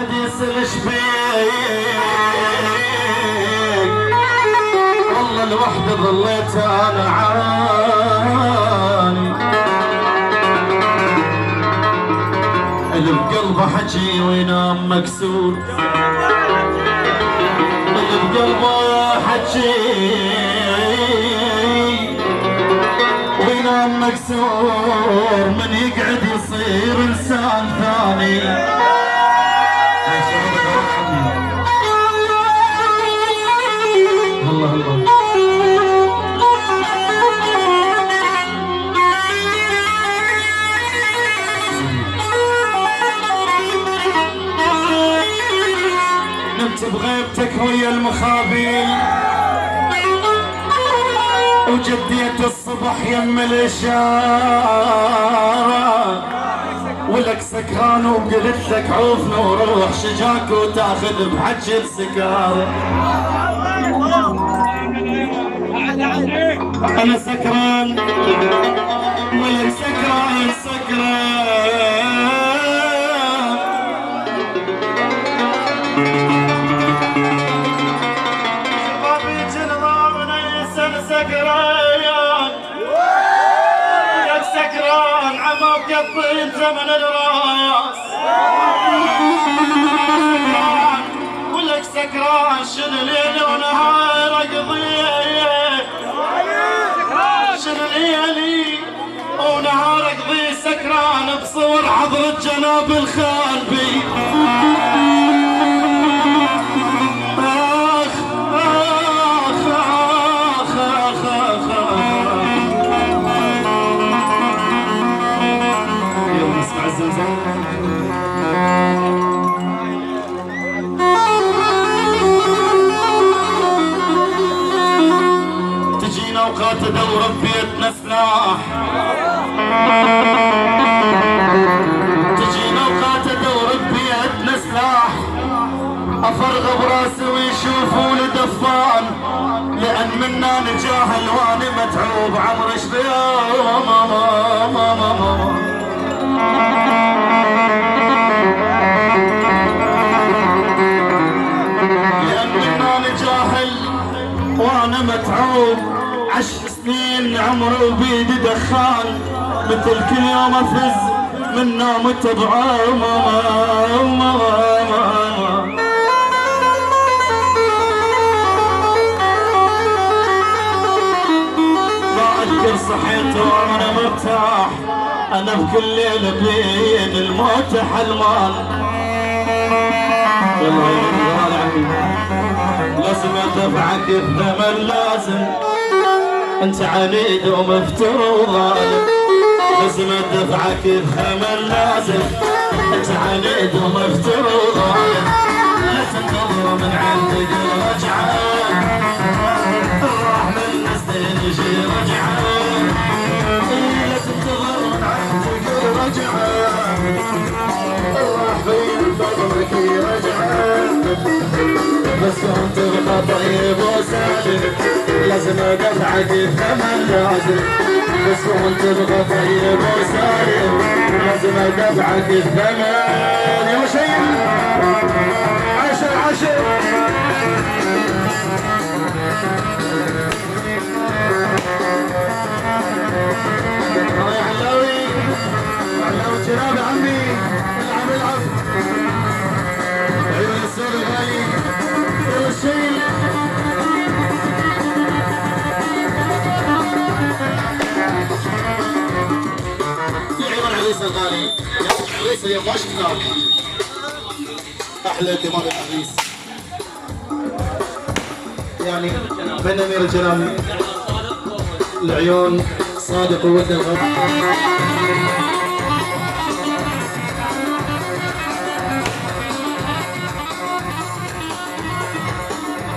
حديث الشبيك والله لوحدي ظليت انا عاني اللي بقلبه حكي وينام مكسور اللي بقلبه حكي وينام مكسور من يقعد يصير انسان ثاني الله الله نمت بغيبتك ويا المخابيل وجديت الصبح يم الاشاره ولك سكران وقلت لك عوفنا وروح شجاك وتاخذ بحج السكاره انا سكران ولك سكران شبابي جنرال ونيسن سكران ولك سكران عماك يطين زمن الراس ولك سكران شنو ليل ونهار اقضيه شنو ليلي ونهار اقضي سكران بصور حضرة جناب الخال بي اخ اخ اخ اخ اخ يوم نسمع الزلزال تجينا اوقات تدور ببيتنا سلاح تجينا اوقات تدور ببيتنا سلاح افرغ براسي ويشوفوا لي دفان لان منا نجاهل واني متعوب عمر شبيان لان منا نجاهل وانا متعوب 10 سنين عمري وبيدي دخان مثل كل يوم افز من نومة بعوم ما اذكر صحيت وانا مرتاح انا بكل ليلة بين الموت حلمان لازم ادفعك بثمن لازم انت عنيد ومفتور وظالم لازم ادفعك بثمن لازم انت عنيد ومفتور وظالم لا تنتظر من عندك الرجعه راح من السنين يجي رجعه لا تنتظر من عندك الرجعه راح بين فضلك رجعه بس كنت تبقى طيب وسالم لازم ادفعك بثمن لازم بس كنت تبقى طيب وسالم لازم ادفعك بثمن يا مشيل 10 يا علاوي جناب عمي العب عيون السور الغالي الشيل يا عيون العريس الغالي يا العريس اليوم ما شفناك احلى كمان العريس يعني من امير الجناب العيون صادق وودن الغرب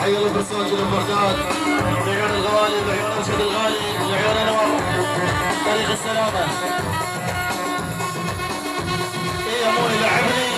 حي الله بالصوت والبركات لعيون الغوالي لعيون رشد الغالي لعيون انور تاريخ السلامه ايه يا مولي لعبني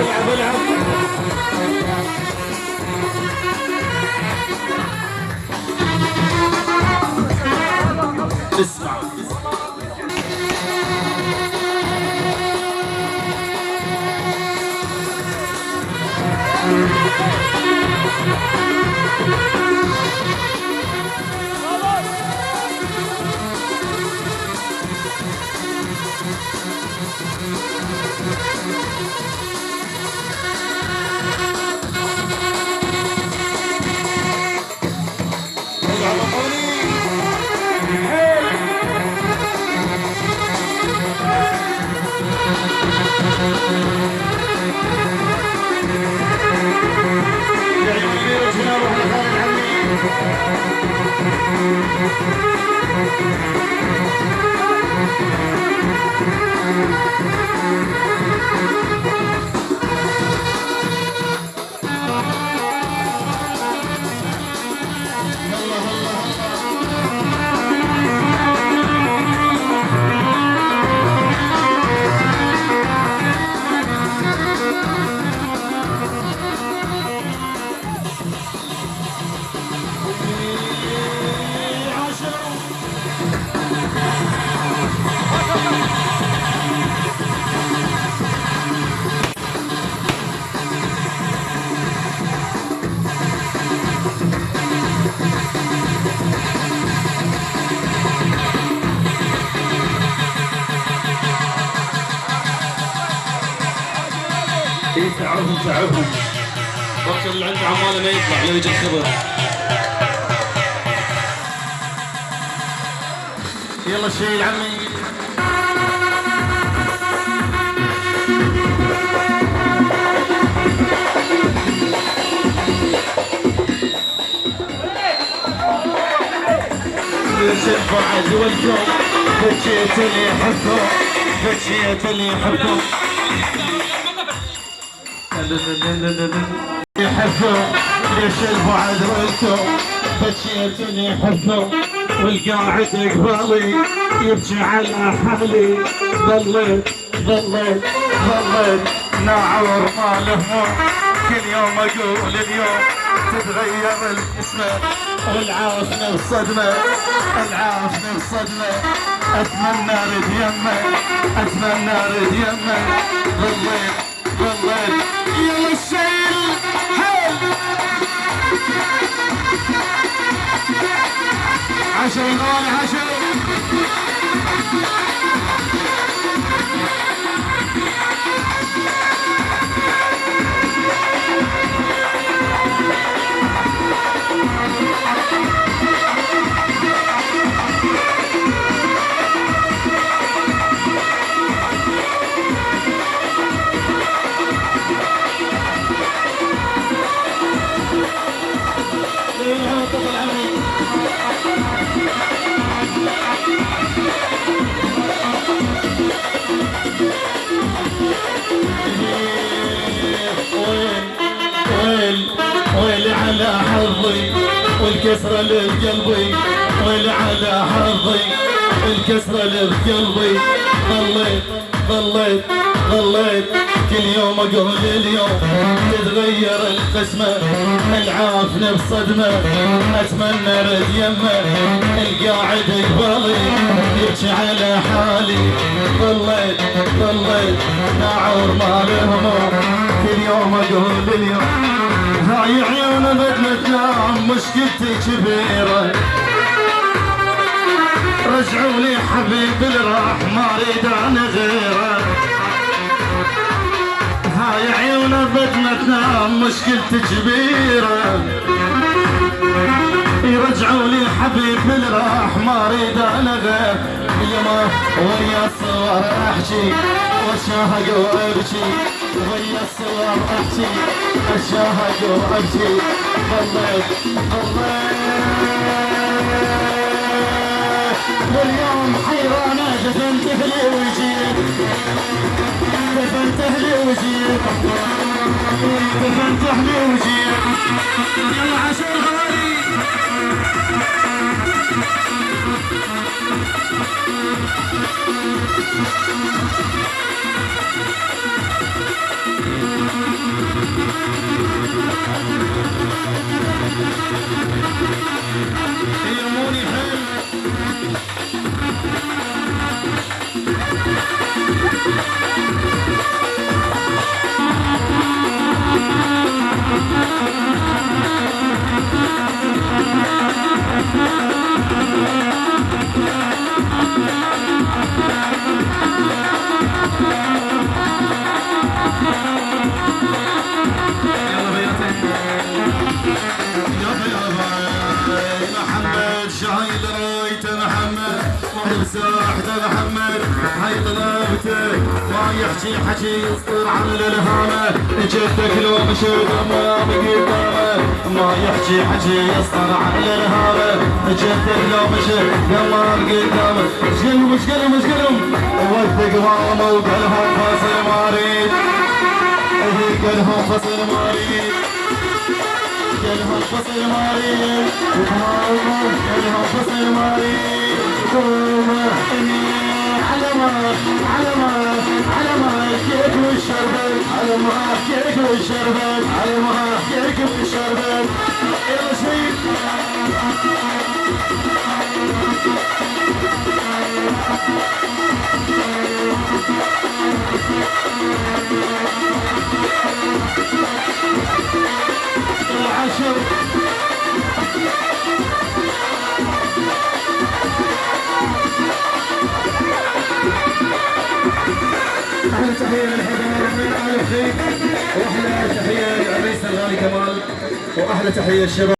العب العب اسمع تعبهم تعبهم وقت اللي عنده عماله ما يطلع لو يجي الخبر. يلا شيل عمي. بعد والكون بكيت اللي يحبهم بكيت اللي يحبهم يحبهم ليش البعد والكون بكيت اللي يحبهم والقاعد قبالي يبكي على حالي ظليت ناعور ما له كل يوم اقول اليوم تتغير القسمة والعافني الصدمة اتمنى ارد يمه ظليت يلا الشيل حيل عشر ويلي على حظي والكسرة اللي بقلبي ويلي على حظي الكسرة اللي بقلبي ظليت كل يوم اقول اليوم تتغير القسمة العافني بصدمة اتمنى ارد يمه القاعد قبالي يبكي على حالي ظليت ناعور ما له هموم كل يوم اقول اليوم هاي عيون بدلتنا مشكلتي كبيرة رجعوا لي حبيبي اللي راح ما اريد انا غيره هاي عيون بدلتنا مشكلتي كبيرة يرجعوا لي حبيبي اللي راح ما اريد انا غير يما ويا الصور احكي واشاهق وابكي ويا الصور احكي اشاهق وابكي ظليت واليوم حيرانه دفنت اهلي وجيت يلا عشان غالي يرموني حلو هاي طلبته ما يحكي حكي يصدر عن الالهامه جدك لو مشيت ما قدامه ما يحكي حكي يصدر عن الالهامه جدك لو مشيت ما قدامه مشكلهم وثق ماما وقلهم فصل ماريد قلهم فصل ماريد قلهم فصل ماريد قلهم فصل ماريد على ما كيك والشربت على ما كيك والشربت على ما كيك والشربت يلا شيء العشر تحية للحبايب الف خير، واحلى تحيه للعريس الغالي كمال، واحلى تحيه للشباب.